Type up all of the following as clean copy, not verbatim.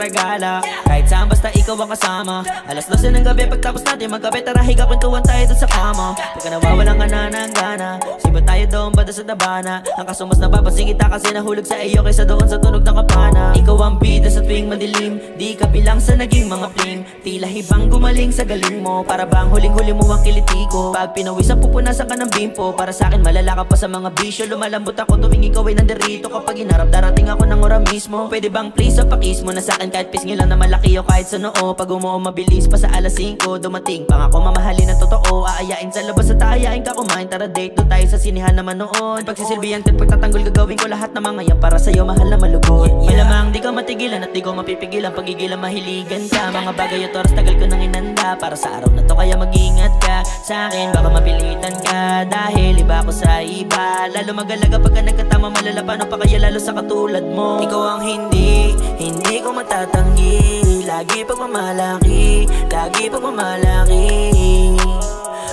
regala. Kahit saan basta ikaw ang kasama. Alas 12 ng gabi pagtapos natin magkape, tara higa kwentuhan tayo dun sa kama. Pagka nawawalan ka na ng gana, siba tayo doon banda sa tabana. Ang kaso mas napapansin kita kasi nahulog sa iyo kaysa doon sa tunog ng kapana. Ikaw ang bida sa tuwing madilim, di ka bilang sa naging mga fling. Tila hibang gumaling sa galing mo, para bang huling-huli mo ang kiliti ko. Pag pinawisan pupunasan ka ng bimpo, para sa akin malala ka pa sa mga bisyo. Lumalambot ako tuwing ikaw ay nandirito, kapag inarap darating ako ng ora mismo. Pwede bang please sa pakis mo na sa akin kahit pisngi lang na malaki o kahit sa noo. Pag umuo mabilis pa sa alas 5, dumating pang ako mamahalin ng totoo. Aayain sa labas at aayain ka kumain, tara date doon tayo sa sinihan naman noon. Pagsisilbihan at pagtatanggol gagawin ko lahat ng mga yan para sa'yo mahal na malugod. Malamang di ka matigilan at di ko mapipigilan, pagigilan mahiligan ka. Mga bagay at oras tagal ko nang inanda, para sa araw na to kaya mag-ingat ka sa akin, baka mapilitan ka. Dahil iba ako sa iba, lalo magalaga pagka nagkatama, malala paano pa kaya lalo sa katulad mo. Ikaw ang hindi ko matatanggi, lagi pagmamalaki, lagi pagmamalaki.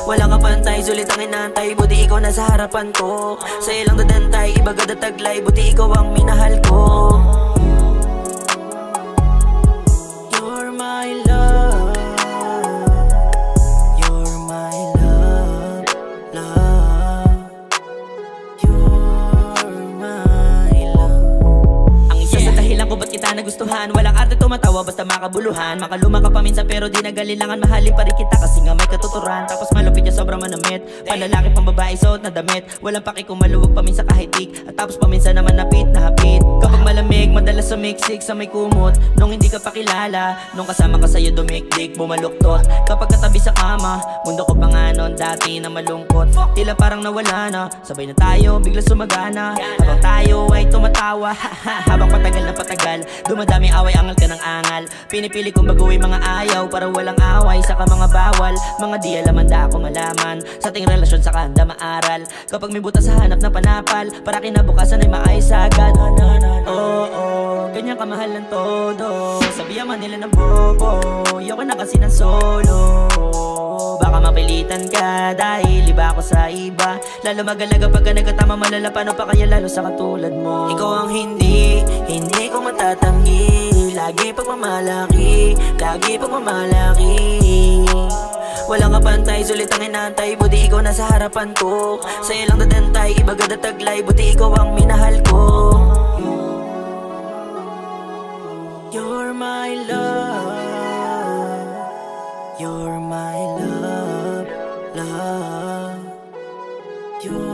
Wala ka pantay, sulit ang inantay, buti ikaw nasa harapan ko. Sa'yo lang dadantay, iba gada taglay, buti ikaw ang minahal ko. You're my love, you're my love, love. You're my love. Ang isa sa dahilan ko ba't kita nagustuhan, walang arte tumatawa basta makabuluhan. Makaluma ka pa minsan pero di nagalilangan, mahalin pa rin kita kasi nga may katuturan. Tapos malupit niya sobrang manamit, panlalaki pang babae suot na damit. Walang paki kung maluwag pa minsan kahit tik, at tapos paminsan naman napit na hapit. Kapag malamig, madalas sumiksik sa may kumot. Nung hindi ka pa kilala, nung kasama ka sa'yo dumikdik, bumaluktot. Kapag katabi sa kama, mundo ko pa nga noon dati na malungkot. Tila parang nawala na, sabay na tayo, bigla sumagana. Habang tayo ay tumatawa, habang patagal na patagal, dumadami away, angal ka ng angal. Pinipili kong baguhin mga ayaw para walang away, saka mga bawal, mga di alam handa ako malaman. Sa ating relasyon saka handa maaral. Kapag may butas sa hanap na panapal, para kinabukasan ay maayos agad. Ganyan kamahal ng todo, sabihan man nila ng bobo, ayoko na kasi ng solo. Baka mapilitan ka dahil iba ako sa iba, lalo magalaga pagka nagkatama, malala paano pa kaya lalo sa katulad mo. Ikaw ang hindi ko matatanggi, lagi pagmamalaki, lagi pagmamalaki. Walang kapantay, sulit ang inantay, buti ikaw nasa harapan ko. Sa'yo lang dadantay, iba gada taglay, buti ikaw ang minahal ko. You're my love, you're my love, love. You're